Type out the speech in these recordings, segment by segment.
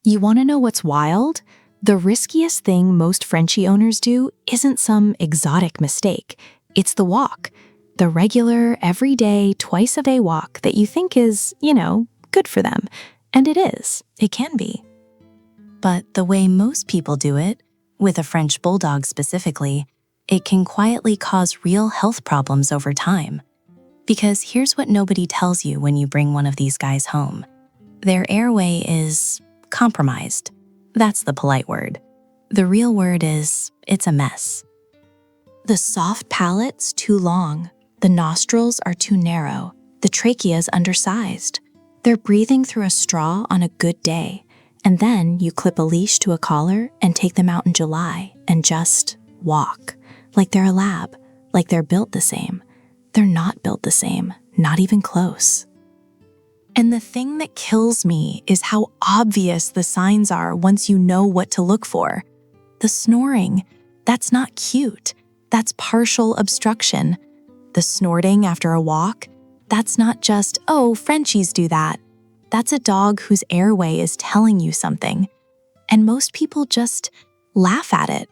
You want to know what's wild? The riskiest thing most Frenchie owners do isn't some exotic mistake. It's the walk. The regular, everyday, twice-a-day walk that you think is, good for them. And it is. It can be. But the way most people do it, with a French Bulldog specifically, it can quietly cause real health problems over time. Because here's what nobody tells you when you bring one of these guys home. Their airway is compromised. That's the polite word. The real word is, it's a mess. The soft palate's too long. The nostrils are too narrow. The trachea's undersized. They're breathing through a straw on a good day. And then you clip a leash to a collar and take them out in July and just walk. Like they're a lab. Like they're built the same. They're not built the same. Not even close. And the thing that kills me is how obvious the signs are once you know what to look for. The snoring, that's not cute. That's partial obstruction. The snorting after a walk, that's not just, oh, Frenchies do that. That's a dog whose airway is telling you something. And most people just laugh at it,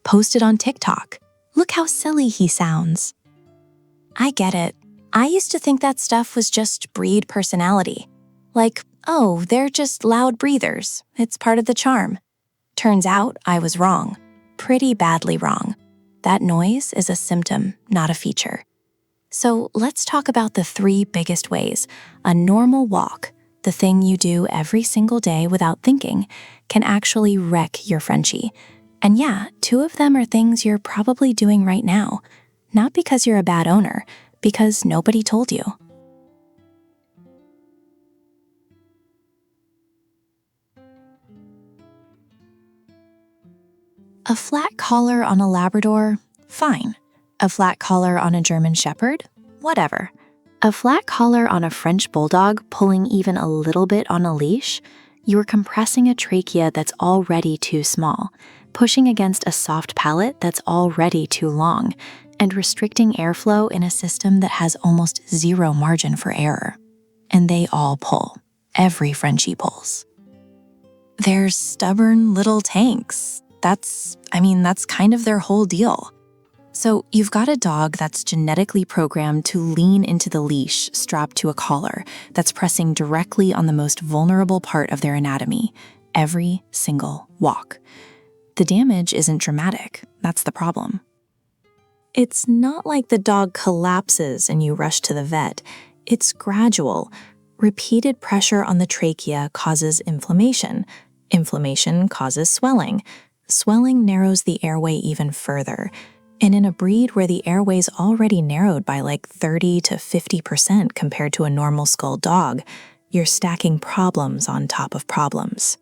post it on TikTok. Look how silly he sounds. I get it. I used to think that stuff was just breed personality. Like, oh, they're just loud breathers. It's part of the charm. Turns out I was wrong. Pretty badly wrong. That noise is a symptom, not a feature. So let's talk about the 3 biggest ways a normal walk, the thing you do every single day without thinking, can actually wreck your Frenchie. And yeah, 2 of them are things you're probably doing right now. Not because you're a bad owner, because nobody told you. A flat collar on a Labrador? Fine. A flat collar on a German Shepherd? Whatever. A flat collar on a French Bulldog pulling even a little bit on a leash? You're compressing a trachea that's already too small, pushing against a soft palate that's already too long, and restricting airflow in a system that has almost zero margin for error. And they all pull. Every Frenchie pulls. They're stubborn little tanks. That's kind of their whole deal. So you've got a dog that's genetically programmed to lean into the leash strapped to a collar that's pressing directly on the most vulnerable part of their anatomy, every single walk. The damage isn't dramatic. That's the problem. It's not like the dog collapses and you rush to the vet. It's gradual. Repeated pressure on the trachea causes inflammation. Inflammation causes swelling. Swelling narrows the airway even further. And in a breed where the airway's already narrowed by like 30 to 50% compared to a normal skulled dog, you're stacking problems on top of problems.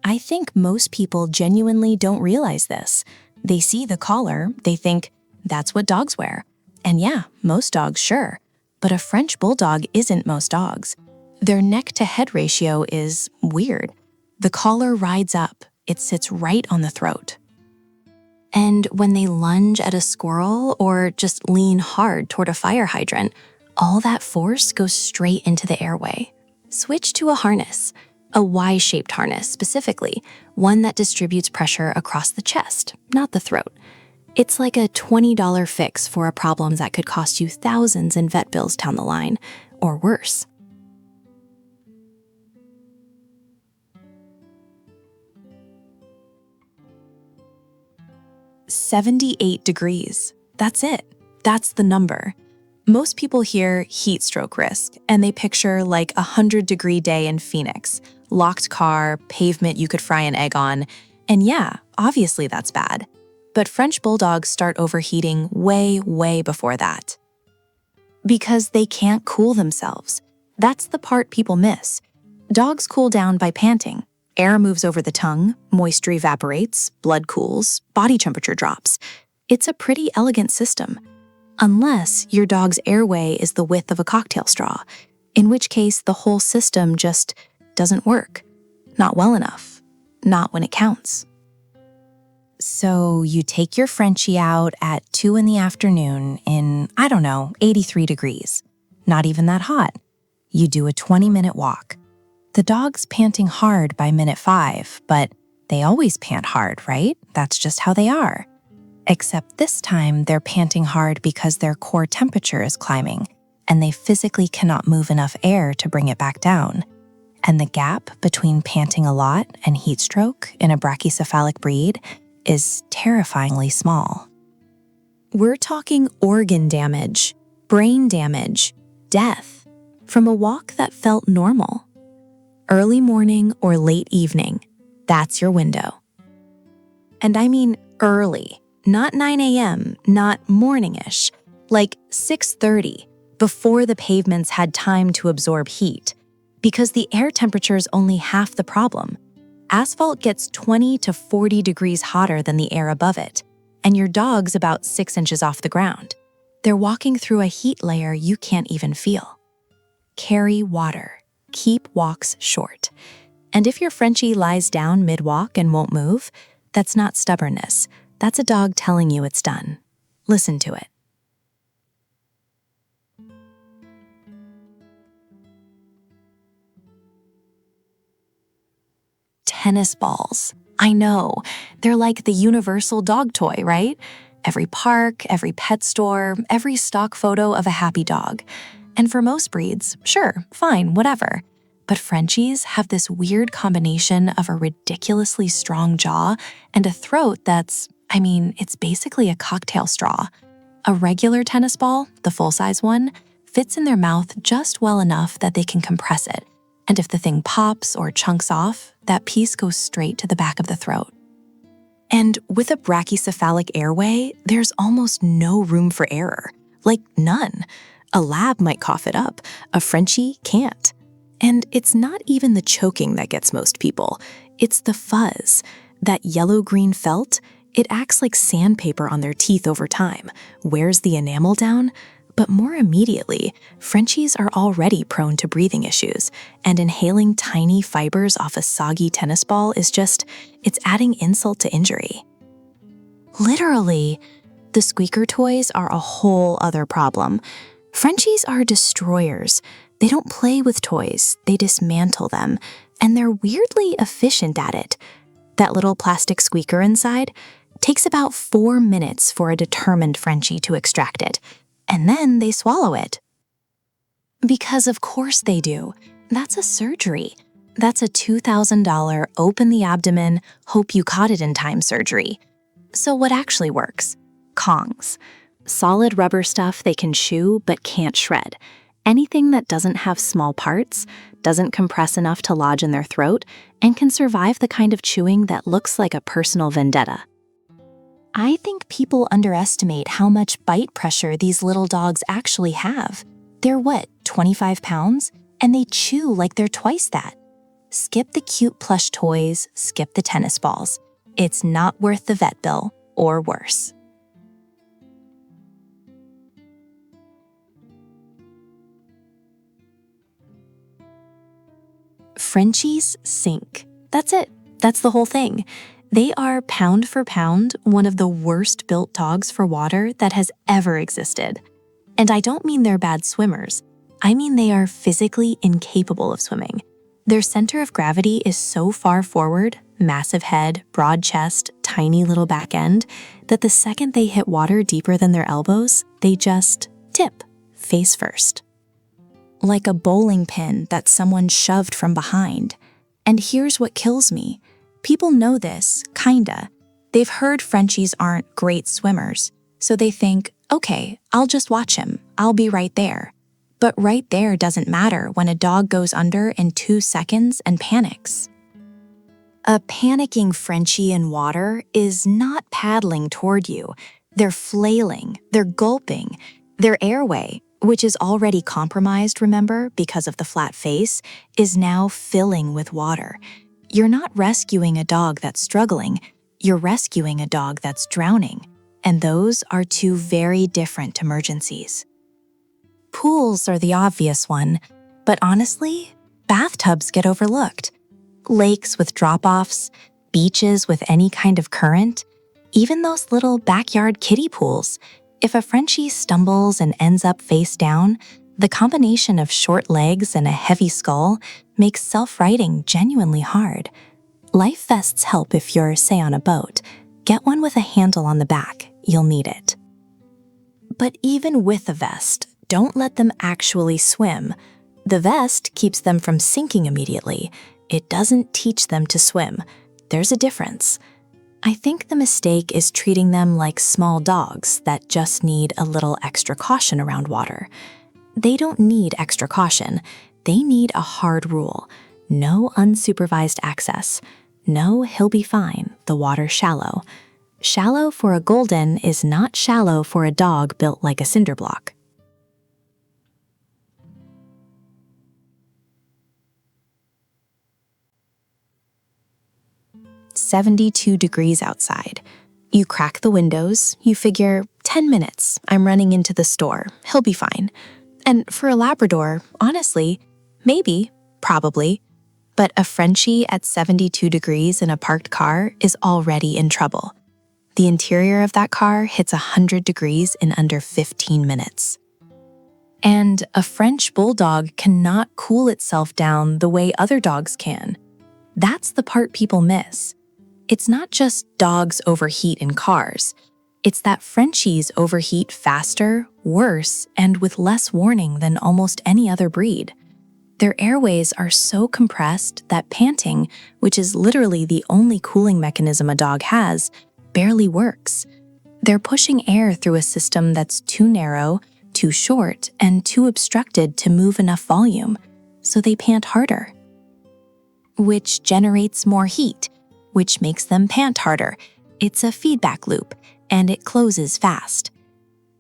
I think most people genuinely don't realize this. They see the collar, they think, that's what dogs wear. And yeah, most dogs, sure. But a French Bulldog isn't most dogs. Their neck-to-head ratio is weird. The collar rides up. It sits right on the throat. And when they lunge at a squirrel or just lean hard toward a fire hydrant, all that force goes straight into the airway. Switch to a harness, a Y-shaped harness specifically, one that distributes pressure across the chest, not the throat. It's like a $20 fix for a problem that could cost you thousands in vet bills down the line, or worse. "78 degrees. That's it. That's the number. Most people hear heat stroke risk, and they picture like a 100-degree day in Phoenix, locked car, pavement you could fry an egg on, and yeah, obviously that's bad. But French Bulldogs start overheating way, way before that. Because they can't cool themselves. That's the part people miss. Dogs cool down by panting. Air moves over the tongue, moisture evaporates, blood cools, body temperature drops. It's a pretty elegant system. Unless your dog's airway is the width of a cocktail straw, in which case the whole system just doesn't work. Not well enough. Not when it counts. So you take your Frenchie out at 2 in the afternoon in, 83 degrees. Not even that hot. You do a 20-minute walk. The dog's panting hard by minute 5, but they always pant hard, right? That's just how they are. Except this time, they're panting hard because their core temperature is climbing, and they physically cannot move enough air to bring it back down. And the gap between panting a lot and heat stroke in a brachycephalic breed is terrifyingly small. We're talking organ damage, brain damage, death, from a walk that felt normal. Early morning or late evening, that's your window. And I mean early, not 9 a.m., not morning-ish, like 6:30, before the pavements had time to absorb heat, because the air temperature's only half the problem. Asphalt gets 20 to 40 degrees hotter than the air above it, and your dog's about 6 inches off the ground. They're walking through a heat layer you can't even feel. Carry water. Keep walks short. And if your Frenchie lies down mid-walk and won't move, that's not stubbornness. That's a dog telling you it's done. Listen to it. Tennis balls. I know, they're like the universal dog toy, right? Every park, every pet store, every stock photo of a happy dog. And for most breeds, sure, fine, whatever. But Frenchies have this weird combination of a ridiculously strong jaw and a throat that's, it's basically a cocktail straw. A regular tennis ball, the full-size one, fits in their mouth just well enough that they can compress it. And if the thing pops or chunks off, that piece goes straight to the back of the throat. And with a brachycephalic airway, there's almost no room for error. Like none. A lab might cough it up, a Frenchie can't. And it's not even the choking that gets most people. It's the fuzz. That yellow-green felt, it acts like sandpaper on their teeth over time, wears the enamel down. But more immediately, Frenchies are already prone to breathing issues, and inhaling tiny fibers off a soggy tennis ball is it's adding insult to injury. Literally, the squeaker toys are a whole other problem. Frenchies are destroyers. They don't play with toys, they dismantle them, and they're weirdly efficient at it. That little plastic squeaker inside takes about 4 minutes for a determined Frenchie to extract it, and then they swallow it. Because of course they do. That's a surgery. That's a $2,000 open the abdomen, hope you caught it in time surgery. So what actually works? Kongs. Solid rubber stuff they can chew but can't shred. Anything that doesn't have small parts, doesn't compress enough to lodge in their throat, and can survive the kind of chewing that looks like a personal vendetta. I think people underestimate how much bite pressure these little dogs actually have. They're 25 pounds? And they chew like they're twice that. Skip the cute plush toys, skip the tennis balls. It's not worth the vet bill, or worse. Frenchies sink. That's it. That's the whole thing. They are, pound for pound, one of the worst built dogs for water that has ever existed. And I don't mean they're bad swimmers. I mean they are physically incapable of swimming. Their center of gravity is so far forward, massive head, broad chest, tiny little back end, that the second they hit water deeper than their elbows, they just tip, face first. Like a bowling pin that someone shoved from behind. And here's what kills me. People know this, kinda. They've heard Frenchies aren't great swimmers, so they think, okay, I'll just watch him, I'll be right there. But right there doesn't matter when a dog goes under in 2 seconds and panics. A panicking Frenchie in water is not paddling toward you. They're flailing, they're gulping. Their airway, which is already compromised, remember, because of the flat face, is now filling with water. You're not rescuing a dog that's struggling, you're rescuing a dog that's drowning. And those are 2 very different emergencies. Pools are the obvious one, but honestly, bathtubs get overlooked. Lakes with drop-offs, beaches with any kind of current, even those little backyard kiddie pools. If a Frenchie stumbles and ends up face down, The combination of short legs and a heavy skull makes self-righting genuinely hard. Life vests help if you're, say, on a boat. Get one with a handle on the back. You'll need it. But even with a vest, don't let them actually swim. The vest keeps them from sinking immediately. It doesn't teach them to swim. There's a difference. I think the mistake is treating them like small dogs that just need a little extra caution around water. They don't need extra caution. They need a hard rule. No unsupervised access. No, he'll be fine. The water's shallow. Shallow for a golden is not shallow for a dog built like a cinder block. "72 degrees outside. You crack the windows, you figure, 10 minutes, I'm running into the store, he'll be fine. And for a Labrador, honestly, maybe, probably. But a Frenchie at 72 degrees in a parked car is already in trouble. The interior of that car hits 100 degrees in under 15 minutes. And a French Bulldog cannot cool itself down the way other dogs can. That's the part people miss. It's not just dogs overheat in cars. It's that Frenchies overheat faster, worse, and with less warning than almost any other breed. Their airways are so compressed that panting, which is literally the only cooling mechanism a dog has, barely works. They're pushing air through a system that's too narrow, too short, and too obstructed to move enough volume, so they pant harder. Which generates more heat, which makes them pant harder. It's a feedback loop, and it closes fast.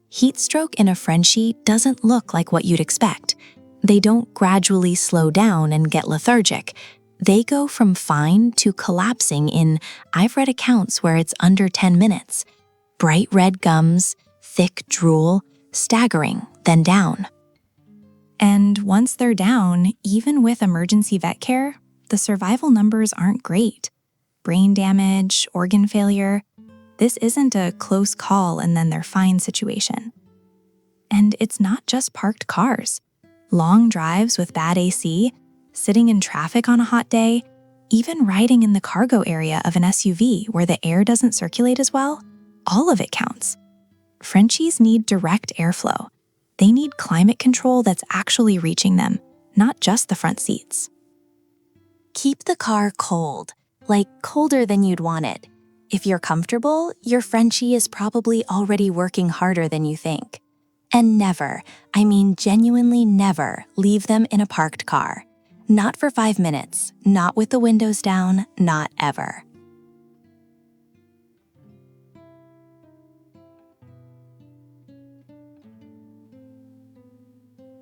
Heat stroke in a Frenchie doesn't look like what you'd expect. They don't gradually slow down and get lethargic. They go from fine to collapsing in, I've read accounts where it's under 10 minutes. Bright red gums, thick drool, staggering, then down. And once they're down, even with emergency vet care, the survival numbers aren't great. Brain damage, organ failure. This isn't a close call and then they're fine situation. And it's not just parked cars. Long drives with bad AC, sitting in traffic on a hot day, even riding in the cargo area of an SUV where the air doesn't circulate as well, all of it counts. Frenchies need direct airflow. They need climate control that's actually reaching them, not just the front seats. Keep the car cold, like colder than you'd want it. If you're comfortable, your Frenchie is probably already working harder than you think. And never, I mean genuinely never, leave them in a parked car. Not for 5 minutes, not with the windows down, not ever.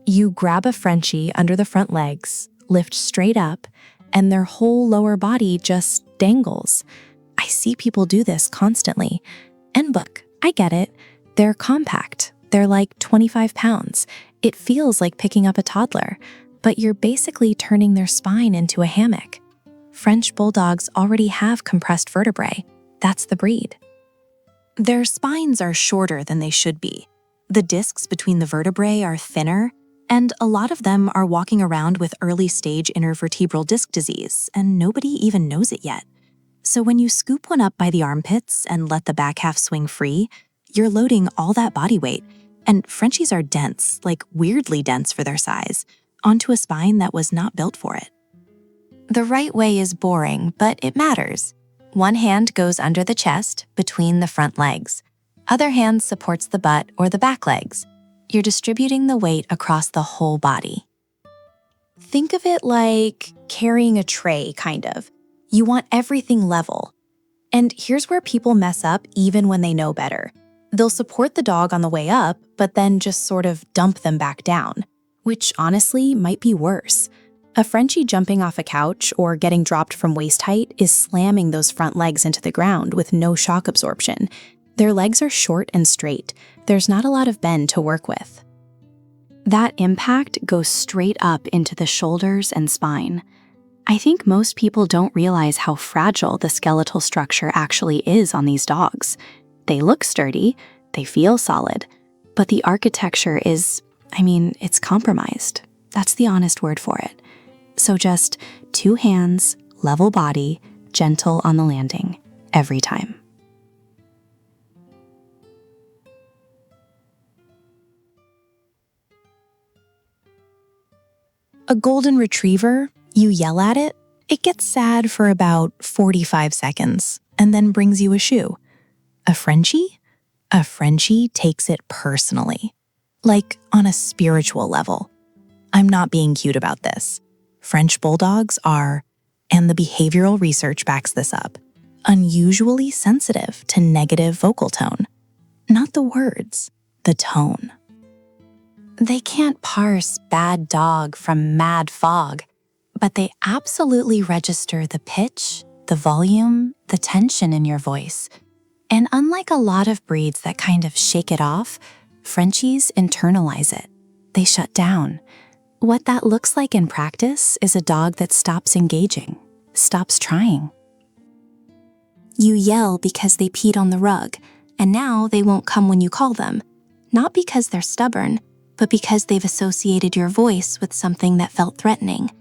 You grab a Frenchie under the front legs, lift straight up, and their whole lower body just dangles. I see people do this constantly. And look, I get it. They're compact. They're like 25 pounds. It feels like picking up a toddler, but you're basically turning their spine into a hammock. French Bulldogs already have compressed vertebrae. That's the breed. Their spines are shorter than they should be. The discs between the vertebrae are thinner, and a lot of them are walking around with early-stage intervertebral disc disease, and nobody even knows it yet. So when you scoop one up by the armpits and let the back half swing free, you're loading all that body weight. And Frenchies are dense, like weirdly dense for their size, onto a spine that was not built for it. The right way is boring, but it matters. One hand goes under the chest, between the front legs. Other hand supports the butt or the back legs. You're distributing the weight across the whole body. Think of it like carrying a tray, kind of. You want everything level. And here's where people mess up even when they know better. They'll support the dog on the way up, but then just sort of dump them back down, which honestly might be worse. A Frenchie jumping off a couch or getting dropped from waist height is slamming those front legs into the ground with no shock absorption. Their legs are short and straight. There's not a lot of bend to work with. That impact goes straight up into the shoulders and spine. I think most people don't realize how fragile the skeletal structure actually is on these dogs. They look sturdy, they feel solid, but the architecture is I mean, it's compromised. That's the honest word for it. So just 2 hands, level body, gentle on the landing, every time. A golden retriever, you yell at it, it gets sad for about 45 seconds and then brings you a shoe. A Frenchie? A Frenchie takes it personally, like on a spiritual level. I'm not being cute about this. French Bulldogs are, and the behavioral research backs this up, unusually sensitive to negative vocal tone. Not the words, the tone. They can't parse bad dog from mad fog, but they absolutely register the pitch, the volume, the tension in your voice. And unlike a lot of breeds that kind of shake it off, Frenchies internalize it. They shut down. What that looks like in practice is a dog that stops engaging, stops trying. You yell because they peed on the rug, and now they won't come when you call them. Not because they're stubborn, but because they've associated your voice with something that felt threatening.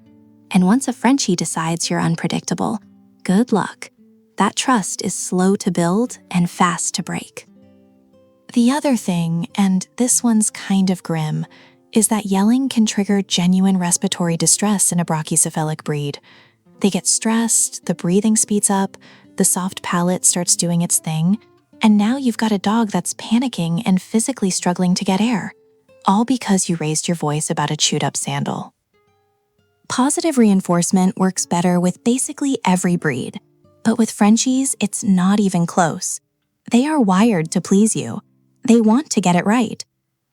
And once a Frenchie decides you're unpredictable, good luck. That trust is slow to build and fast to break. The other thing, and this one's kind of grim, is that yelling can trigger genuine respiratory distress in a brachycephalic breed. They get stressed, the breathing speeds up, the soft palate starts doing its thing, and now you've got a dog that's panicking and physically struggling to get air, all because you raised your voice about a chewed-up sandal. Positive reinforcement works better with basically every breed, but with Frenchies, it's not even close. They are wired to please you. They want to get it right.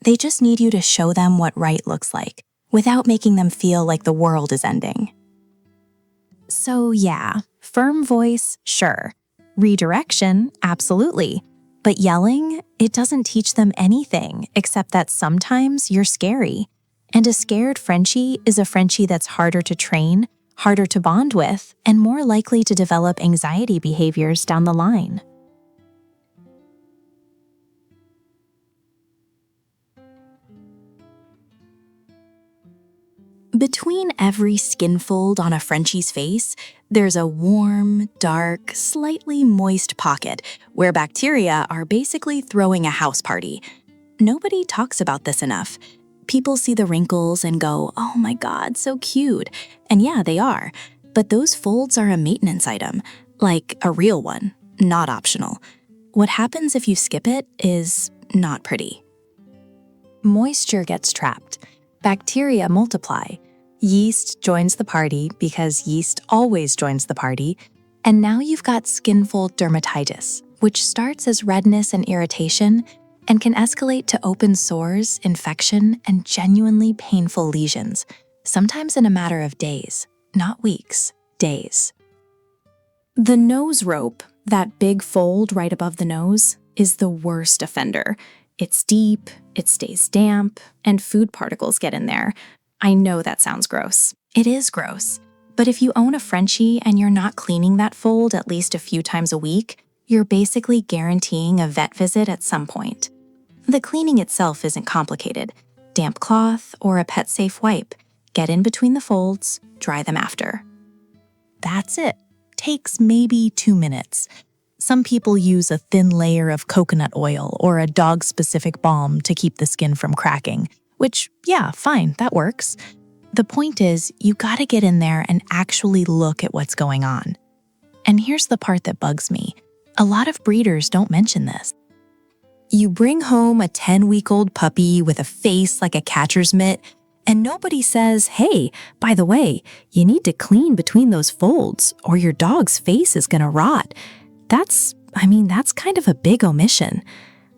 They just need you to show them what right looks like, without making them feel like the world is ending. So yeah, firm voice, sure. Redirection, absolutely. But yelling, it doesn't teach them anything except that sometimes you're scary. And a scared Frenchie is a Frenchie that's harder to train, harder to bond with, and more likely to develop anxiety behaviors down the line. Between every skin fold on a Frenchie's face, there's a warm, dark, slightly moist pocket where bacteria are basically throwing a house party. Nobody talks about this enough. People see the wrinkles and go, oh my God, so cute. And yeah, they are. But those folds are a maintenance item, like a real one, not optional. What happens if you skip it is not pretty. Moisture gets trapped. Bacteria multiply. Yeast joins the party because yeast always joins the party. And now you've got skin fold dermatitis, which starts as redness and irritation and can escalate to open sores, infection, and genuinely painful lesions, sometimes in a matter of days, not weeks, days. The nose rope, that big fold right above the nose, is the worst offender. It's deep, it stays damp, and food particles get in there. I know that sounds gross. It is gross. But if you own a Frenchie and you're not cleaning that fold at least a few times a week, you're basically guaranteeing a vet visit at some point. The cleaning itself isn't complicated. Damp cloth or a pet-safe wipe. Get in between the folds, dry them after. That's it. Takes maybe 2 minutes. Some people use a thin layer of coconut oil or a dog-specific balm to keep the skin from cracking, which, yeah, fine, that works. The point is, you gotta get in there and actually look at what's going on. And here's the part that bugs me. A lot of breeders don't mention this. You bring home a 10-week-old puppy with a face like a catcher's mitt, and nobody says, hey, by the way, you need to clean between those folds or your dog's face is gonna rot. That's kind of a big omission.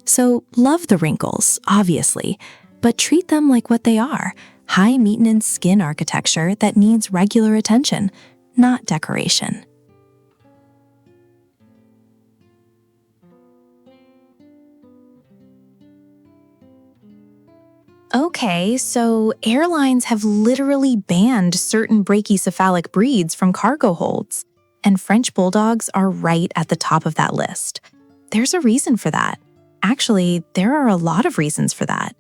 So love the wrinkles, obviously, but treat them like what they are, high-maintenance skin architecture that needs regular attention, not decoration. Okay, so airlines have literally banned certain brachycephalic breeds from cargo holds, and French Bulldogs are right at the top of that list. There's a reason for that. Actually, there are a lot of reasons for that.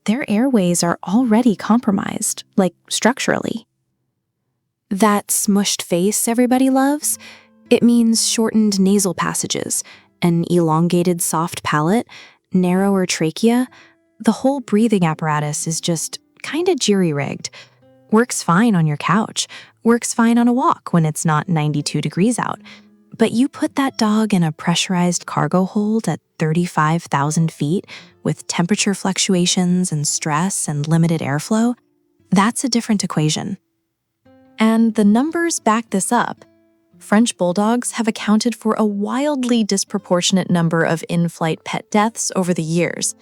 their airways are already compromised, like structurally. That smushed face everybody loves? It means shortened nasal passages, an elongated soft palate, narrower trachea. The whole breathing apparatus is just kinda jury-rigged. Works fine on your couch, works fine on a walk when it's not 92 degrees out. But you put that dog in a pressurized cargo hold at 35,000 feet with temperature fluctuations and stress and limited airflow, that's a different equation. And the numbers back this up. French Bulldogs have accounted for a wildly disproportionate number of in-flight pet deaths over the years.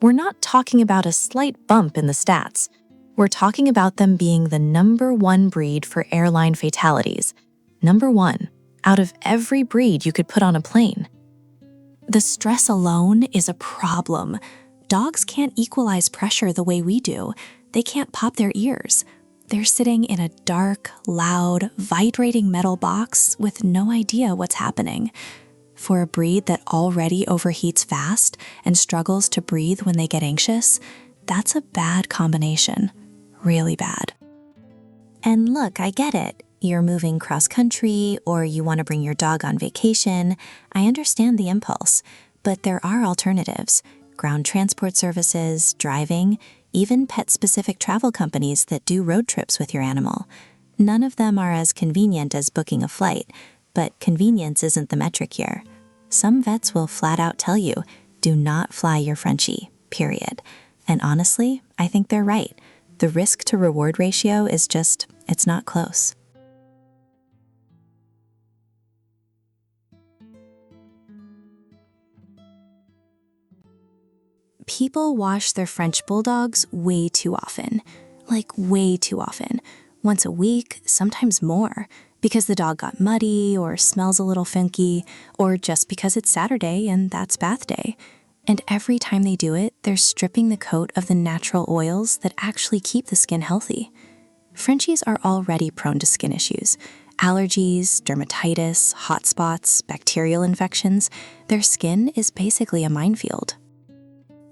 We're not talking about a slight bump in the stats. We're talking about them being the #1 breed for airline fatalities. #1. Out of every breed you could put on a plane. The stress alone is a problem. Dogs can't equalize pressure the way we do. They can't pop their ears. They're sitting in a dark, loud, vibrating metal box with no idea what's happening. For a breed that already overheats fast and struggles to breathe when they get anxious, that's a bad combination. Really bad. And look, I get it. You're moving cross-country or you want to bring your dog on vacation. I understand the impulse, but there are alternatives. Ground transport services, driving, even pet-specific travel companies that do road trips with your animal. None of them are as convenient as booking a flight, but convenience isn't the metric here. Some vets will flat out tell you, do not fly your Frenchie, period. And honestly, I think they're right. The risk-to-reward ratio is just, it's not close. People wash their French Bulldogs way too often. Like way too often. Once a week, sometimes more, because the dog got muddy or smells a little funky, or just because it's Saturday and that's bath day. And every time they do it, they're stripping the coat of the natural oils that actually keep the skin healthy. Frenchies are already prone to skin issues. Allergies, dermatitis, hot spots, bacterial infections. Their skin is basically a minefield.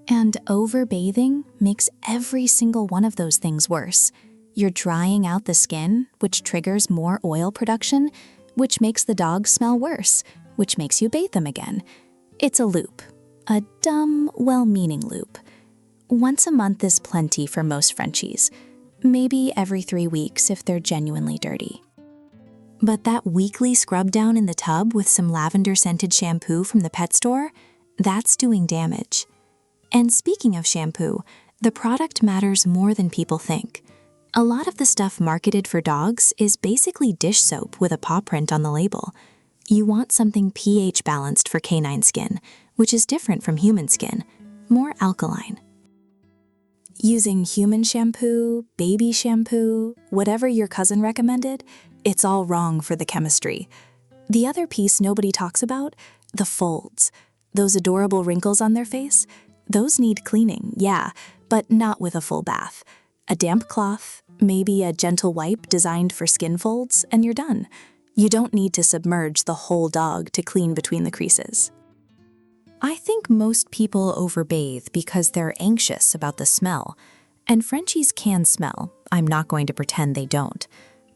And overbathing makes every single one of those things worse. You're drying out the skin, which triggers more oil production, which makes the dog smell worse, which makes you bathe them again. It's a loop. A dumb, well-meaning loop. Once a month is plenty for most Frenchies. Maybe every 3 weeks if they're genuinely dirty. But that weekly scrub down in the tub with some lavender-scented shampoo from the pet store, that's doing damage. And speaking of shampoo, the product matters more than people think. A lot of the stuff marketed for dogs is basically dish soap with a paw print on the label. You want something pH balanced for canine skin, which is different from human skin, more alkaline. Using human shampoo, baby shampoo, whatever your cousin recommended, it's all wrong for the chemistry. The other piece nobody talks about, the folds. Those adorable wrinkles on their face, those need cleaning, yeah, but not with a full bath. A damp cloth, maybe a gentle wipe designed for skin folds, and you're done. You don't need to submerge the whole dog to clean between the creases. I think most people overbathe because they're anxious about the smell. And Frenchies can smell. I'm not going to pretend they don't.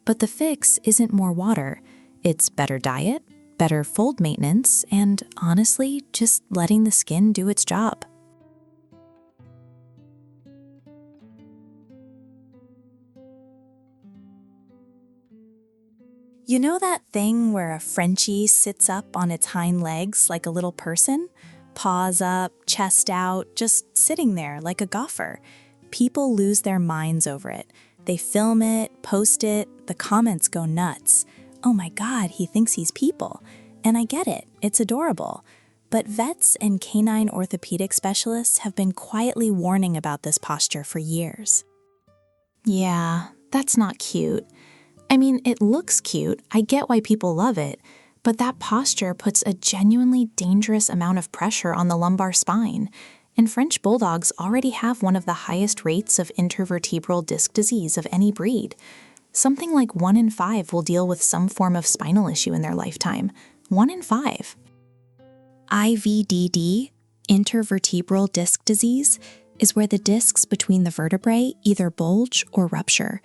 But the fix isn't more water. It's better diet, better fold maintenance, and honestly, just letting the skin do its job. You know that thing where a Frenchie sits up on its hind legs like a little person? Paws up, chest out, just sitting there like a gopher. People lose their minds over it. They film it, post it, the comments go nuts. Oh my God, he thinks he's people. And I get it, it's adorable. But vets and canine orthopedic specialists have been quietly warning about this posture for years. Yeah, that's not cute. I mean, it looks cute, I get why people love it, but that posture puts a genuinely dangerous amount of pressure on the lumbar spine, and French Bulldogs already have one of the highest rates of intervertebral disc disease of any breed. Something like 1 in 5 will deal with some form of spinal issue in their lifetime. 1 in 5. IVDD, intervertebral disc disease, is where the discs between the vertebrae either bulge or rupture.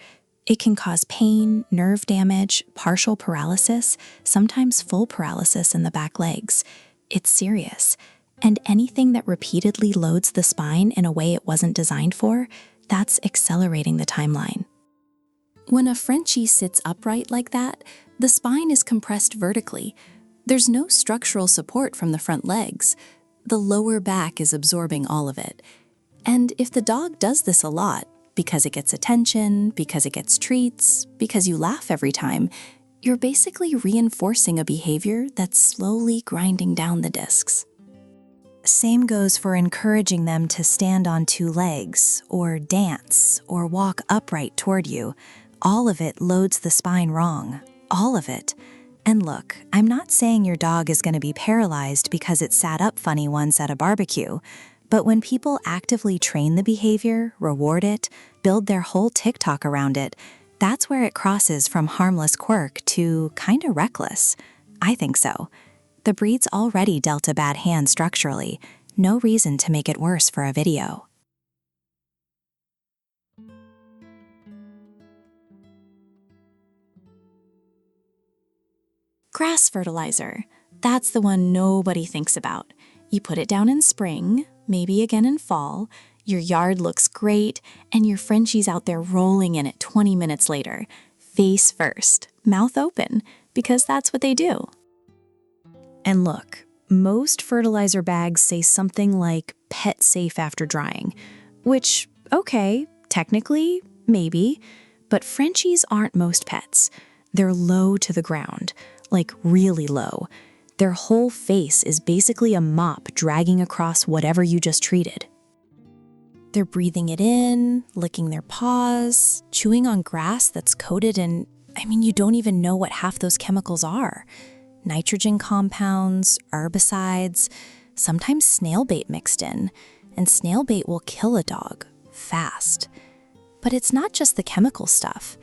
It can cause pain, nerve damage, partial paralysis, sometimes full paralysis in the back legs. It's serious. And anything that repeatedly loads the spine in a way it wasn't designed for, that's accelerating the timeline. When a Frenchie sits upright like that, the spine is compressed vertically. There's no structural support from the front legs. The lower back is absorbing all of it. And if the dog does this a lot, because it gets attention, because it gets treats, because you laugh every time, you're basically reinforcing a behavior that's slowly grinding down the discs. Same goes for encouraging them to stand on two legs, or dance, or walk upright toward you. All of it loads the spine wrong. All of it. And look, I'm not saying your dog is going to be paralyzed because it sat up funny once at a barbecue, but when people actively train the behavior, reward it, build their whole TikTok around it, that's where it crosses from harmless quirk to kinda reckless. I think so. The breed's already dealt a bad hand structurally. No reason to make it worse for a video. Grass fertilizer. That's the one nobody thinks about. You put it down in spring, maybe again in fall, your yard looks great, and your Frenchie's out there rolling in it 20 minutes later. Face first, mouth open, because that's what they do. And look, most fertilizer bags say something like pet safe after drying, which, okay, technically, maybe, but Frenchies aren't most pets. They're low to the ground, like really low. Their whole face is basically a mop dragging across whatever you just treated. They're breathing it in, licking their paws, chewing on grass that's coated in, you don't even know what half those chemicals are. Nitrogen compounds, herbicides, sometimes snail bait mixed in, and snail bait will kill a dog fast. But it's not just the chemical stuff.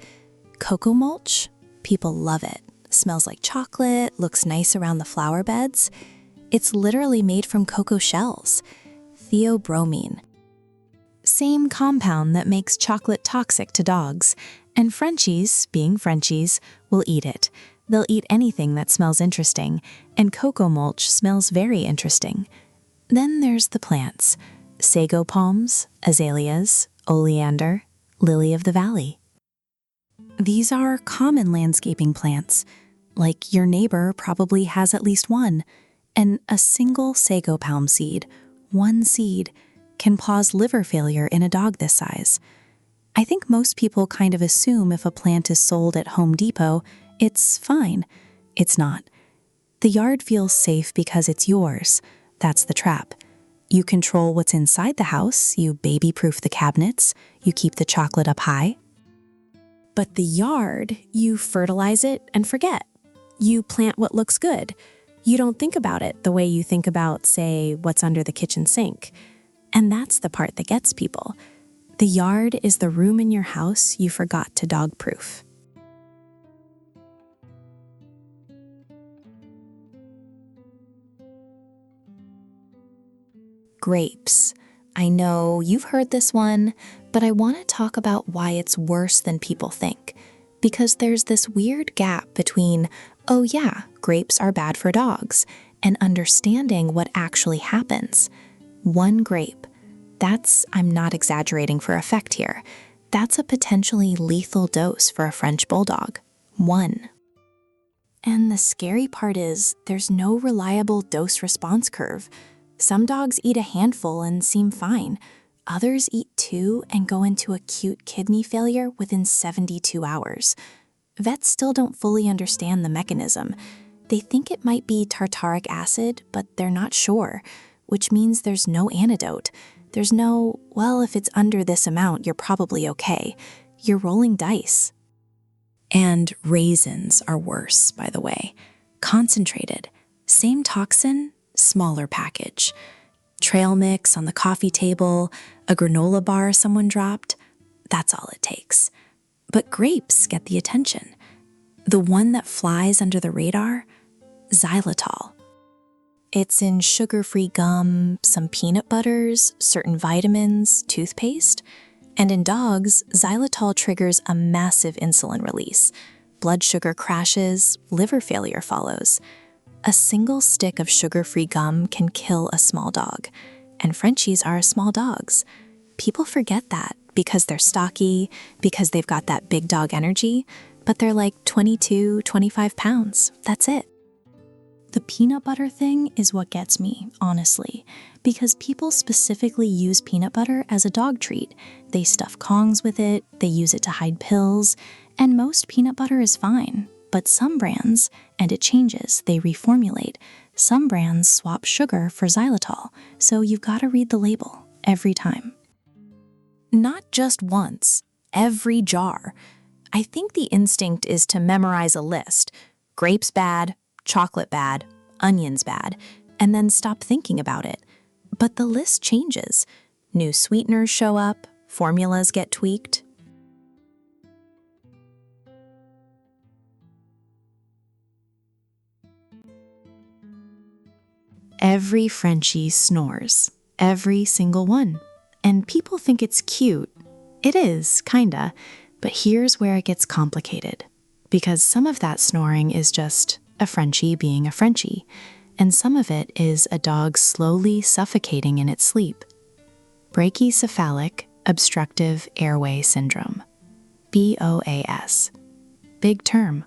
Cocoa mulch, people love it. Smells like chocolate, looks nice around the flower beds. It's literally made from cocoa shells. Theobromine. Same compound that makes chocolate toxic to dogs. And Frenchies, being Frenchies, will eat it. They'll eat anything that smells interesting, and cocoa mulch smells very interesting. Then there's the plants. Sago palms, azaleas, oleander, lily of the valley. These are common landscaping plants. Like your neighbor probably has at least one. And a single sago palm seed, one seed, can cause liver failure in a dog this size. I think most people kind of assume if a plant is sold at Home Depot, it's fine. It's not. The yard feels safe because it's yours. That's the trap. You control what's inside the house, you baby-proof the cabinets, you keep the chocolate up high. But the yard, you fertilize it and forget. You plant what looks good. You don't think about it the way you think about, say, what's under the kitchen sink. And that's the part that gets people. The yard is the room in your house you forgot to dog-proof. Grapes. I know you've heard this one, but I want to talk about why it's worse than people think. Because there's this weird gap between, oh yeah, grapes are bad for dogs, and understanding what actually happens. One grape. That's, I'm not exaggerating for effect here, that's a potentially lethal dose for a French Bulldog. One. And the scary part is, there's no reliable dose-response curve. Some dogs eat a handful and seem fine. Others eat 2 and go into acute kidney failure within 72 hours. Vets still don't fully understand the mechanism. They think it might be tartaric acid, but they're not sure, which means there's no antidote. There's no, well, if it's under this amount, you're probably okay. You're rolling dice. And raisins are worse, by the way. Concentrated. Same toxin, smaller package. Trail mix on the coffee table, a granola bar someone dropped. That's all it takes. But grapes get the attention. The one that flies under the radar? Xylitol. It's in sugar-free gum, some peanut butters, certain vitamins, toothpaste. And in dogs, xylitol triggers a massive insulin release. Blood sugar crashes, liver failure follows. A single stick of sugar-free gum can kill a small dog. And Frenchies are small dogs. People forget that because they're stocky, because they've got that big dog energy, but they're like 22, 25 pounds. That's it. The peanut butter thing is what gets me, honestly, because people specifically use peanut butter as a dog treat. They stuff Kongs with it, they use it to hide pills, and most peanut butter is fine. But some brands, and it changes, they reformulate. Some brands swap sugar for xylitol, so you've got to read the label every time. Not just once, every jar. I think the instinct is to memorize a list. Grapes bad, chocolate bad, onions bad, and then stop thinking about it. But the list changes. New sweeteners show up, formulas get tweaked. Every Frenchie snores. Every single one. And people think it's cute. It is, kinda. But here's where it gets complicated. Because some of that snoring is just a Frenchie being a Frenchie, and some of it is a dog slowly suffocating in its sleep. Brachycephalic obstructive airway syndrome. BOAS. Big term.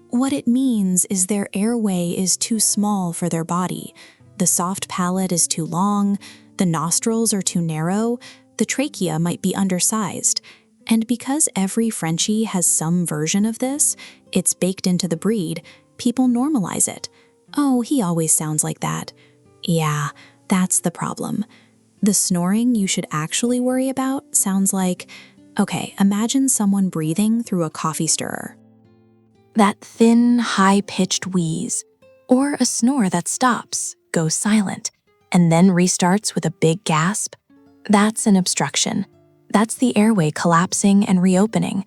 What it means is their airway is too small for their body. The soft palate is too long, the nostrils are too narrow, the trachea might be undersized. And because every Frenchie has some version of this, it's baked into the breed, people normalize it. Oh, he always sounds like that. Yeah, that's the problem. The snoring you should actually worry about sounds like, okay, imagine someone breathing through a coffee stirrer. That thin, high-pitched wheeze, or a snore that stops, goes silent, and then restarts with a big gasp. That's an obstruction. That's the airway collapsing and reopening.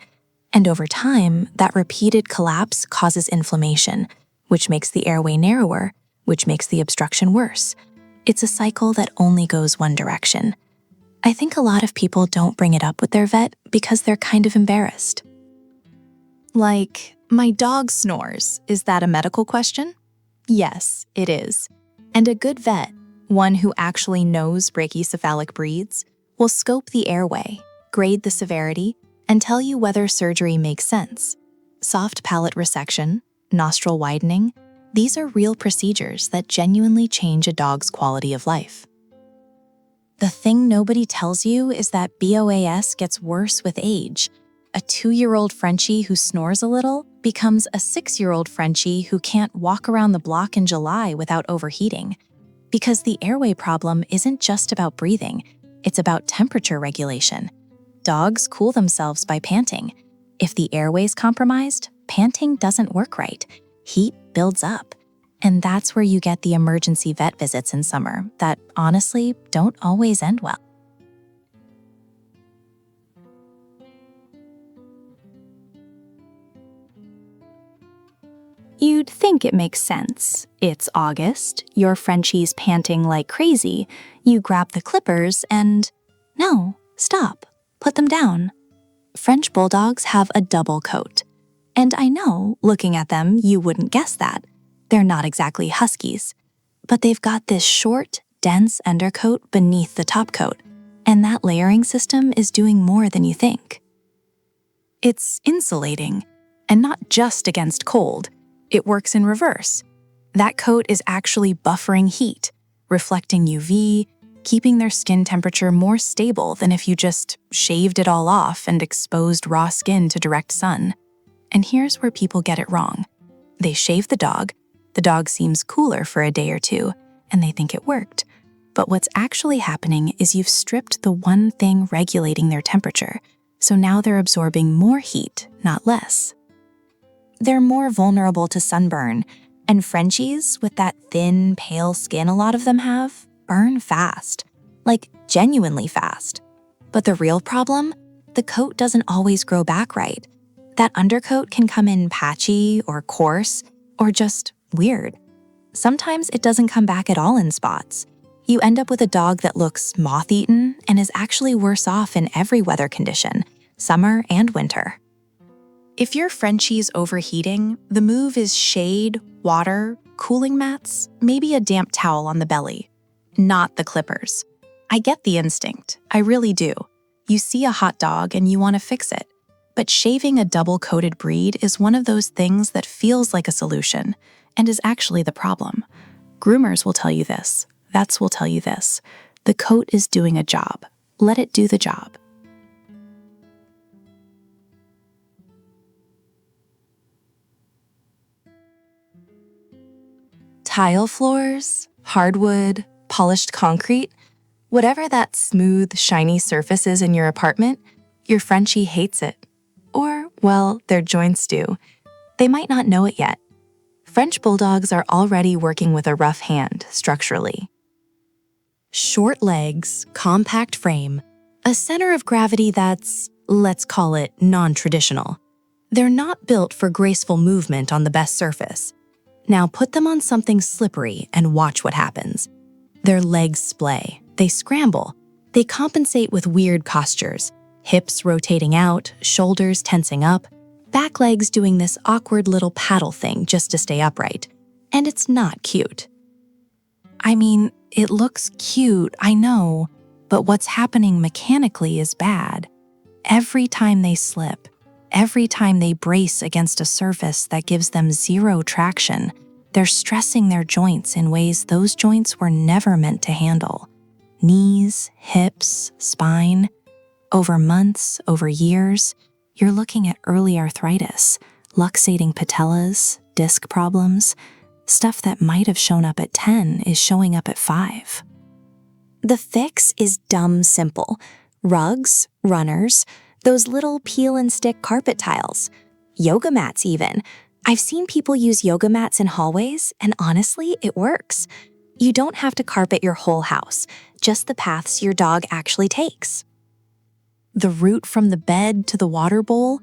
And over time, that repeated collapse causes inflammation, which makes the airway narrower, which makes the obstruction worse. It's a cycle that only goes one direction. I think a lot of people don't bring it up with their vet because they're kind of embarrassed. Like, my dog snores. Is that a medical question? Yes, it is. And a good vet, one who actually knows brachycephalic breeds, will scope the airway, grade the severity, and tell you whether surgery makes sense. Soft palate resection, nostril widening, these are real procedures that genuinely change a dog's quality of life. The thing nobody tells you is that BOAS gets worse with age. A 2-year-old Frenchie who snores a little becomes a 6-year-old Frenchie who can't walk around the block in July without overheating. Because the airway problem isn't just about breathing, it's about temperature regulation. Dogs cool themselves by panting. If the airway's compromised, panting doesn't work right. Heat builds up. And that's where you get the emergency vet visits in summer that honestly don't always end well. You'd think it makes sense. It's August, your Frenchie's panting like crazy. You grab the clippers and... No, stop. Put them down. French Bulldogs have a double coat. And I know, looking at them, you wouldn't guess that. They're not exactly huskies. But they've got this short, dense undercoat beneath the top coat, and that layering system is doing more than you think. It's insulating, and not just against cold. It works in reverse. That coat is actually buffering heat, reflecting UV, keeping their skin temperature more stable than if you just shaved it all off and exposed raw skin to direct sun. And here's where people get it wrong. They shave the dog seems cooler for a day or two, and they think it worked. But what's actually happening is you've stripped the one thing regulating their temperature, so now they're absorbing more heat, not less. They're more vulnerable to sunburn, and Frenchies, with that thin, pale skin a lot of them have, burn fast. Like, genuinely fast. But the real problem? The coat doesn't always grow back right. That undercoat can come in patchy or coarse or just weird. Sometimes it doesn't come back at all in spots. You end up with a dog that looks moth-eaten and is actually worse off in every weather condition, summer and winter. If your Frenchie's overheating, the move is shade, water, cooling mats, maybe a damp towel on the belly, not the clippers. I get the instinct, I really do. You see a hot dog and you want to fix it. But shaving a double-coated breed is one of those things that feels like a solution and is actually the problem. Groomers will tell you this. Vets will tell you this. The coat is doing a job. Let it do the job. Tile floors, hardwood, polished concrete, whatever that smooth, shiny surface is in your apartment, your Frenchie hates it. Or, well, their joints do. They might not know it yet. French Bulldogs are already working with a rough hand, structurally. Short legs, compact frame, a center of gravity that's, let's call it, non-traditional. They're not built for graceful movement on the best surface. Now put them on something slippery and watch what happens. Their legs splay, they scramble, they compensate with weird postures, hips rotating out, shoulders tensing up, back legs doing this awkward little paddle thing just to stay upright. And it's not cute. I mean, it looks cute, I know, but what's happening mechanically is bad. Every time they slip, every time they brace against a surface that gives them zero traction, they're stressing their joints in ways those joints were never meant to handle. Knees, hips, spine. Over months, over years, you're looking at early arthritis, luxating patellas, disc problems. Stuff that might have shown up at 10 is showing up at 5. The fix is dumb simple. Rugs, runners, those little peel and stick carpet tiles. Yoga mats even. I've seen people use yoga mats in hallways, and honestly, it works. You don't have to carpet your whole house, just the paths your dog actually takes. The route from the bed to the water bowl,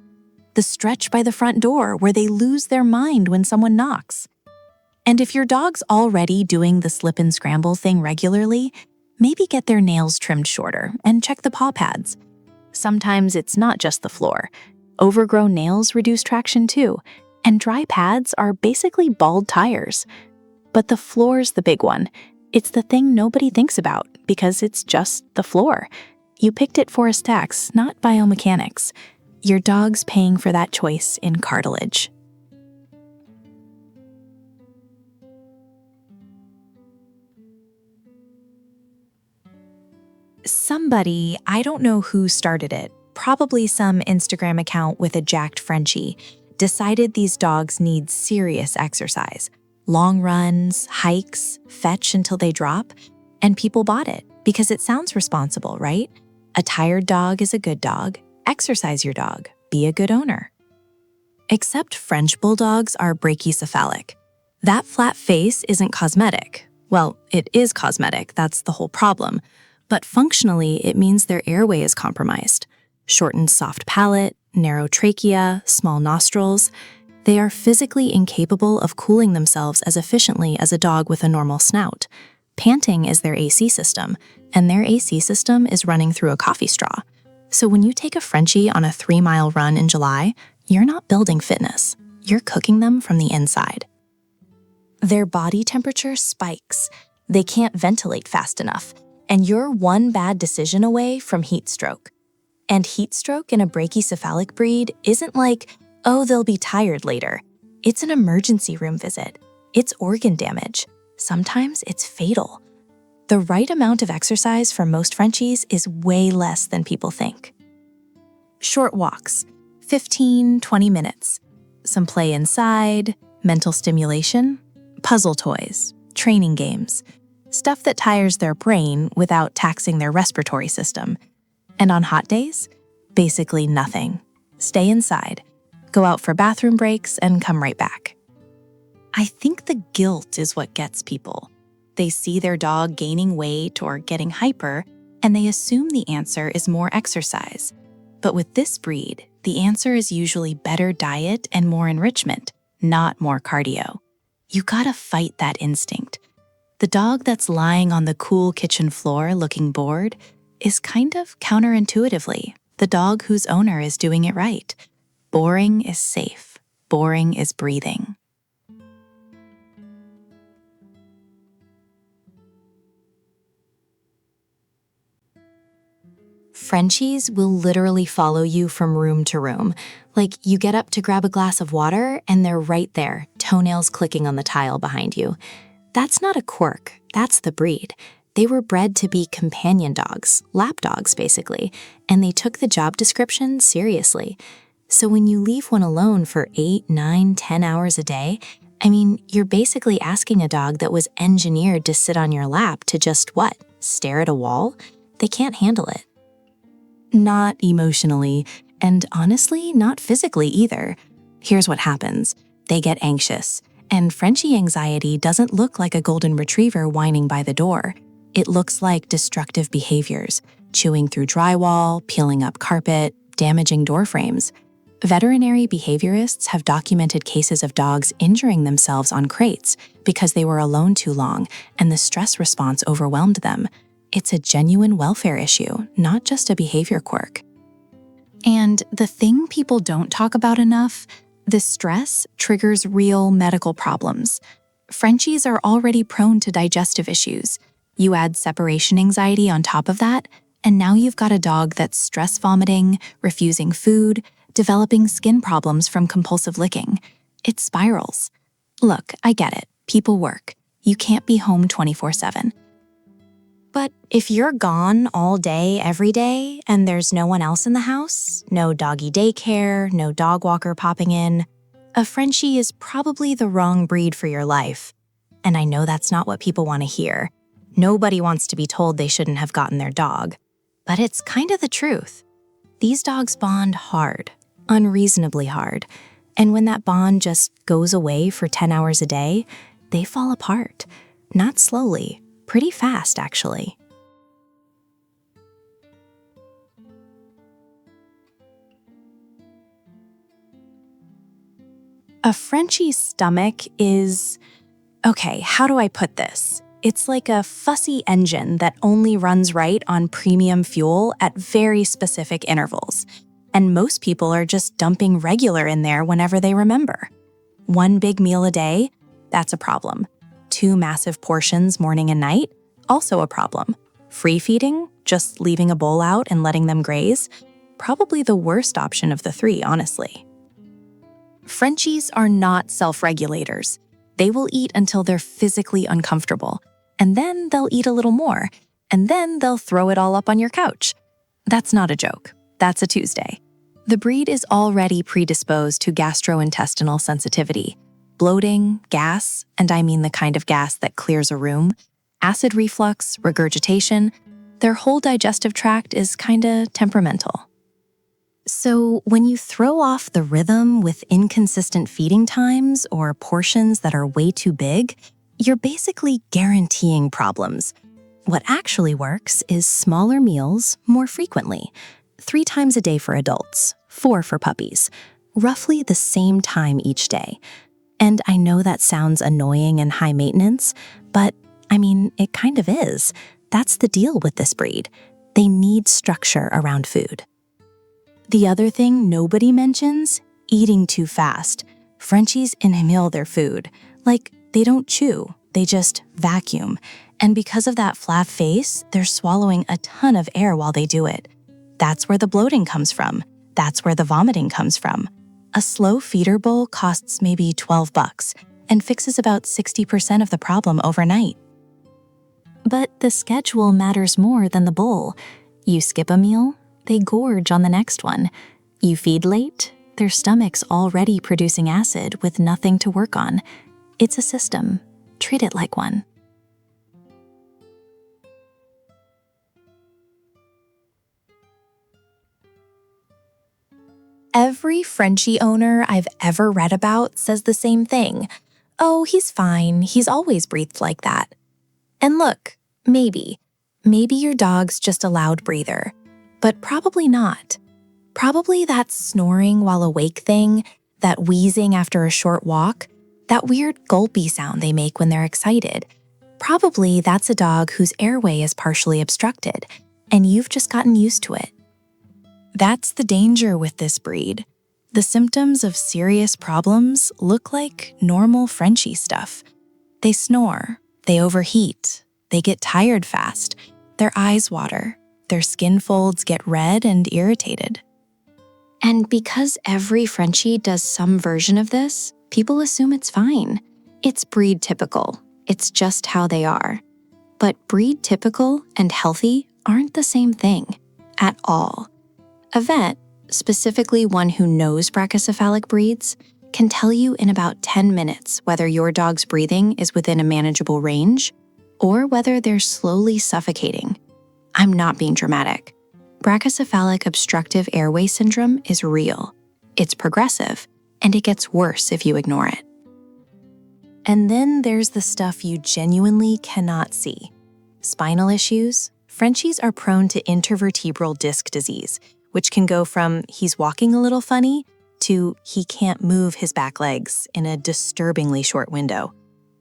the stretch by the front door where they lose their mind when someone knocks. And if your dog's already doing the slip and scramble thing regularly, maybe get their nails trimmed shorter and check the paw pads. Sometimes it's not just the floor. Overgrown nails reduce traction too, and dry pads are basically bald tires. But the floor's the big one. It's the thing nobody thinks about because it's just the floor. You picked it for aesthetics, not biomechanics. Your dog's paying for that choice in cartilage. Somebody, I don't know who started it, probably some Instagram account with a jacked Frenchie, decided these dogs need serious exercise. Long runs, hikes, fetch until they drop, and people bought it because it sounds responsible, right? A tired dog is a good dog. Exercise your dog. Be a good owner. Except French Bulldogs are brachycephalic. That flat face isn't cosmetic. Well, it is cosmetic, that's the whole problem. But functionally, it means their airway is compromised. Shortened soft palate, narrow trachea, small nostrils. They are physically incapable of cooling themselves as efficiently as a dog with a normal snout. Panting is their AC system, and their AC system is running through a coffee straw. So when you take a Frenchie on a 3-mile run in July, you're not building fitness. You're cooking them from the inside. Their body temperature spikes. They can't ventilate fast enough, and you're one bad decision away from heat stroke. And heat stroke in a brachycephalic breed isn't like, oh, they'll be tired later. It's an emergency room visit. It's organ damage. Sometimes it's fatal. The right amount of exercise for most Frenchies is way less than people think. Short walks, 15, 20 minutes. Some play inside, mental stimulation, puzzle toys, training games, stuff that tires their brain without taxing their respiratory system. And on hot days, basically nothing. Stay inside, go out for bathroom breaks, and come right back. I think the guilt is what gets people. They see their dog gaining weight or getting hyper, and they assume the answer is more exercise. But with this breed, the answer is usually better diet and more enrichment, not more cardio. you gotta fight that instinct. The dog that's lying on the cool kitchen floor looking bored is kind of counterintuitively the dog whose owner is doing it right. Boring is safe. Boring is breathing. Frenchies will literally follow you from room to room. Like, you get up to grab a glass of water and they're right there, toenails clicking on the tile behind you. That's not a quirk, that's the breed. They were bred to be companion dogs, lap dogs basically, and they took the job description seriously. So when you leave one alone for 8, 9, 10 hours a day, you're basically asking a dog that was engineered to sit on your lap to just what? Stare at a wall? They can't handle it. Not emotionally, and honestly, not physically either. Here's what happens. They get anxious, and Frenchie anxiety doesn't look like a golden retriever whining by the door. It looks like destructive behaviors, chewing through drywall, peeling up carpet, damaging door frames. Veterinary behaviorists have documented cases of dogs injuring themselves on crates because they were alone too long and the stress response overwhelmed them. It's a genuine welfare issue, not just a behavior quirk. And the thing people don't talk about enough, the stress triggers real medical problems. Frenchies are already prone to digestive issues. You add separation anxiety on top of that, and now you've got a dog that's stress vomiting, refusing food, developing skin problems from compulsive licking. It spirals. Look, I get it. People work. You can't be home 24/7. But if you're gone all day, every day, and there's no one else in the house, no doggy daycare, no dog walker popping in, a Frenchie is probably the wrong breed for your life. And I know that's not what people want to hear. Nobody wants to be told they shouldn't have gotten their dog. But it's kind of the truth. These dogs bond hard, unreasonably hard. And when that bond just goes away for 10 hours a day, they fall apart. Not slowly. Pretty fast, actually. A Frenchie's stomach is... Okay, how do I put this? It's like a fussy engine that only runs right on premium fuel at very specific intervals. And most people are just dumping regular in there whenever they remember. One big meal a day? That's a problem. 2 massive portions morning and night? Also a problem. Free feeding? Just leaving a bowl out and letting them graze? Probably the worst option of the 3, honestly. Frenchies are not self-regulators. They will eat until they're physically uncomfortable, and then they'll eat a little more, and then they'll throw it all up on your couch. That's not a joke. That's a Tuesday. The breed is already predisposed to gastrointestinal sensitivity. Bloating, gas, and I mean the kind of gas that clears a room, acid reflux, regurgitation, their whole digestive tract is kinda temperamental. So when you throw off the rhythm with inconsistent feeding times or portions that are way too big, you're basically guaranteeing problems. What actually works is smaller meals more frequently. 3 times a day for adults, 4 for puppies, roughly the same time each day. And I know that sounds annoying and high maintenance, but it kind of is. That's the deal with this breed. They need structure around food. The other thing nobody mentions, eating too fast. Frenchies inhale their food. They don't chew, they just vacuum. And because of that flat face, they're swallowing a ton of air while they do it. That's where the bloating comes from. That's where the vomiting comes from. A slow feeder bowl costs maybe $12 and fixes about 60% of the problem overnight. But the schedule matters more than the bowl. You skip a meal, they gorge on the next one. You feed late, their stomach's already producing acid with nothing to work on. It's a system. Treat it like one. Every Frenchie owner I've ever read about says the same thing. Oh, he's fine. He's always breathed like that. And look, maybe your dog's just a loud breather, but probably not. Probably that snoring while awake thing, that wheezing after a short walk, That weird gulpy sound they make when they're excited. Probably that's a dog whose airway is partially obstructed, and you've just gotten used to it. That's the danger with this breed. The symptoms of serious problems look like normal Frenchie stuff. They snore, they overheat, they get tired fast, their eyes water, their skin folds get red and irritated. And because every Frenchie does some version of this, people assume it's fine. It's breed typical. It's just how they are. But breed typical and healthy aren't the same thing at all. A vet, specifically one who knows brachycephalic breeds, can tell you in about 10 minutes whether your dog's breathing is within a manageable range or whether they're slowly suffocating. I'm not being dramatic. Brachycephalic obstructive airway syndrome is real. It's progressive, and it gets worse if you ignore it. And then there's the stuff you genuinely cannot see. Spinal issues. Frenchies are prone to intervertebral disc disease, which can go from he's walking a little funny to he can't move his back legs in a disturbingly short window.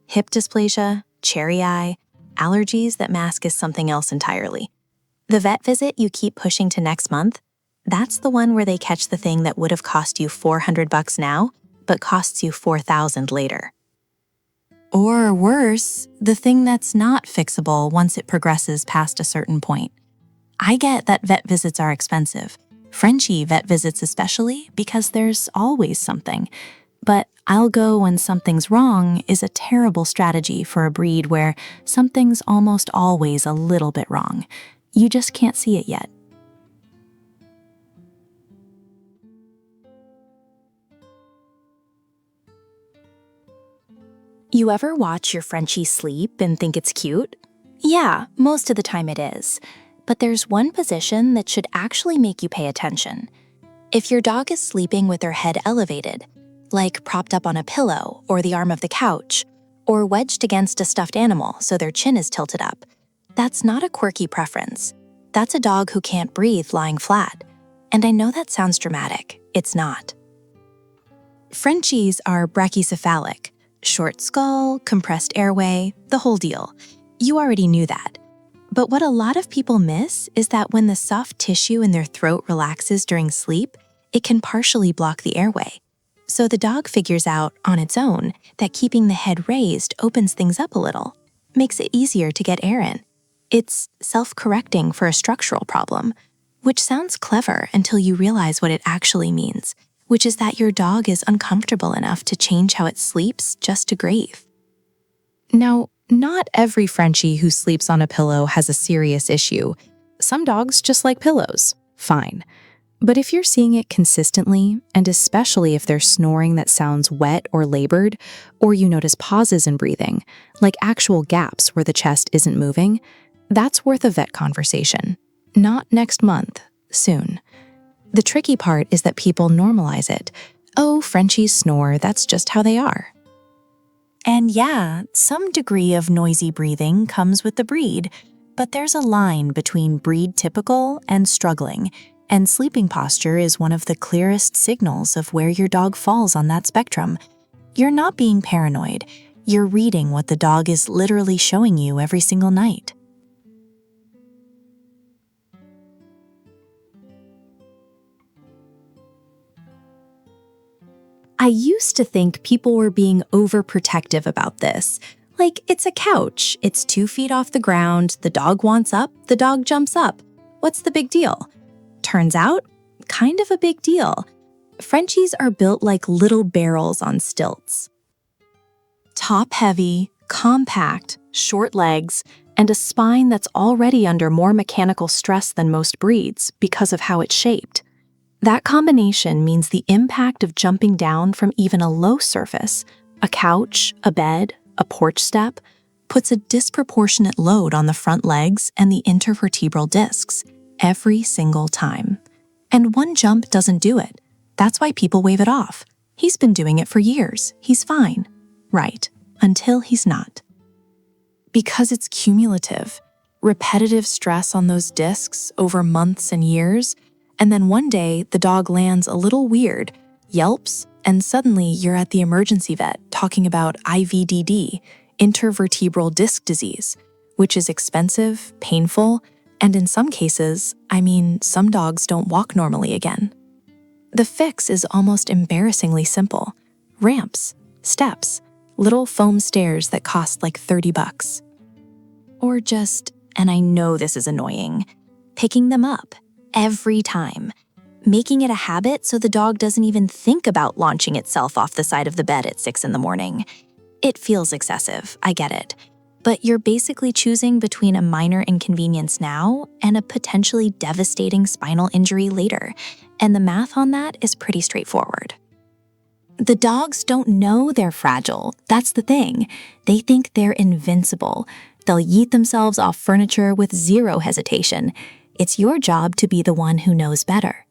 Hip dysplasia, cherry eye, allergies that mask as something else entirely. The vet visit you keep pushing to next month, that's the one where they catch the thing that would have cost you $400 now, but costs you $4,000 later. Or worse, the thing that's not fixable once it progresses past a certain point. I get that vet visits are expensive, Frenchie vet visits especially, because there's always something. But I'll go when something's wrong is a terrible strategy for a breed where something's almost always a little bit wrong. You just can't see it yet. You ever watch your Frenchie sleep and think it's cute? Yeah, most of the time it is. But there's one position that should actually make you pay attention. If your dog is sleeping with their head elevated, like propped up on a pillow or the arm of the couch, or wedged against a stuffed animal so their chin is tilted up, that's not a quirky preference. That's a dog who can't breathe lying flat. And I know that sounds dramatic. It's not. Frenchies are brachycephalic. Short skull, compressed airway, the whole deal. You already knew that. But what a lot of people miss is that when the soft tissue in their throat relaxes during sleep, it can partially block the airway. So the dog figures out, on its own, that keeping the head raised opens things up a little, makes it easier to get air in. It's self-correcting for a structural problem, which sounds clever until you realize what it actually means, which is that your dog is uncomfortable enough to change how it sleeps just to breathe. Now, not every Frenchie who sleeps on a pillow has a serious issue. Some dogs just like pillows. Fine. But if you're seeing it consistently, and especially if they're snoring that sounds wet or labored, or you notice pauses in breathing, like actual gaps where the chest isn't moving, that's worth a vet conversation. Not next month, soon. The tricky part is that people normalize it. Oh, Frenchies snore, that's just how they are. And yeah, some degree of noisy breathing comes with the breed, but there's a line between breed typical and struggling, and sleeping posture is one of the clearest signals of where your dog falls on that spectrum. You're not being paranoid, you're reading what the dog is literally showing you every single night. I used to think people were being overprotective about this. Like, it's a couch, it's 2 feet off the ground, the dog wants up, the dog jumps up. What's the big deal? Turns out, kind of a big deal. Frenchies are built like little barrels on stilts. Top-heavy, compact, short legs, and a spine that's already under more mechanical stress than most breeds because of how it's shaped. That combination means the impact of jumping down from even a low surface, a couch, a bed, a porch step, puts a disproportionate load on the front legs and the intervertebral discs every single time. And one jump doesn't do it. That's why people wave it off. He's been doing it for years. He's fine. Right, until he's not. Because it's cumulative, repetitive stress on those discs over months and years, and then one day the dog lands a little weird, yelps, and suddenly you're at the emergency vet talking about IVDD, intervertebral disc disease, which is expensive, painful, and in some cases, some dogs don't walk normally again. The fix is almost embarrassingly simple. Ramps, steps, little foam stairs that cost like $30. Or just, and I know this is annoying, picking them up every time. Making it a habit so the dog doesn't even think about launching itself off the side of the bed at 6 in the morning. It feels excessive, I get it. But you're basically choosing between a minor inconvenience now and a potentially devastating spinal injury later, and the math on that is pretty straightforward. The dogs don't know they're fragile, that's the thing. They think they're invincible. They'll yeet themselves off furniture with zero hesitation. It's your job to be the one who knows better.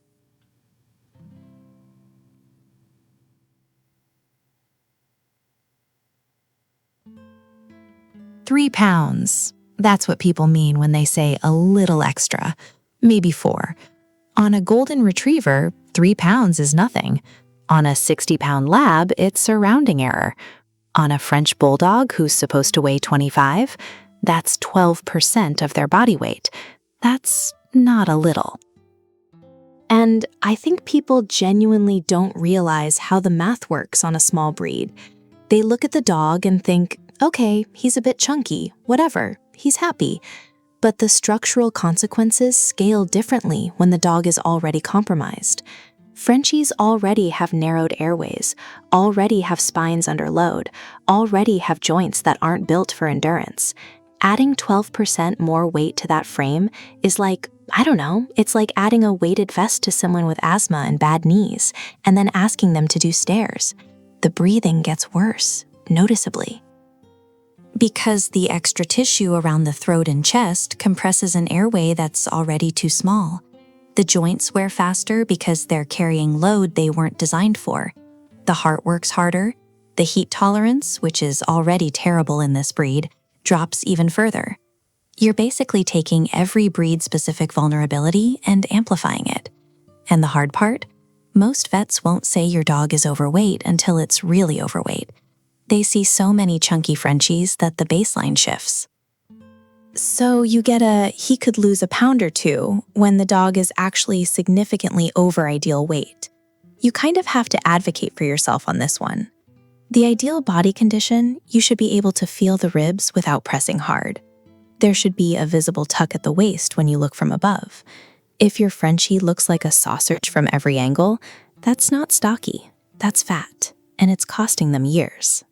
£3. That's what people mean when they say a little extra, maybe 4. On a golden retriever, £3 is nothing. On a 60-pound lab, it's a rounding error. On a French Bulldog who's supposed to weigh 25, that's 12% of their body weight. That's not a little. And I think people genuinely don't realize how the math works on a small breed. They look at the dog and think, okay, he's a bit chunky, whatever, he's happy. But the structural consequences scale differently when the dog is already compromised. Frenchies already have narrowed airways, already have spines under load, already have joints that aren't built for endurance. Adding 12% more weight to that frame is like, it's like adding a weighted vest to someone with asthma and bad knees, and then asking them to do stairs. The breathing gets worse, noticeably. Because the extra tissue around the throat and chest compresses an airway that's already too small. The joints wear faster because they're carrying load they weren't designed for. The heart works harder. The heat tolerance, which is already terrible in this breed, drops even further. You're basically taking every breed-specific vulnerability and amplifying it. And the hard part? Most vets won't say your dog is overweight until it's really overweight. They see so many chunky Frenchies that the baseline shifts. So you get he could lose a pound or two when the dog is actually significantly over ideal weight. You kind of have to advocate for yourself on this one. The ideal body condition, you should be able to feel the ribs without pressing hard. There should be a visible tuck at the waist when you look from above. If your Frenchie looks like a sausage from every angle, that's not stocky, that's fat, and it's costing them years.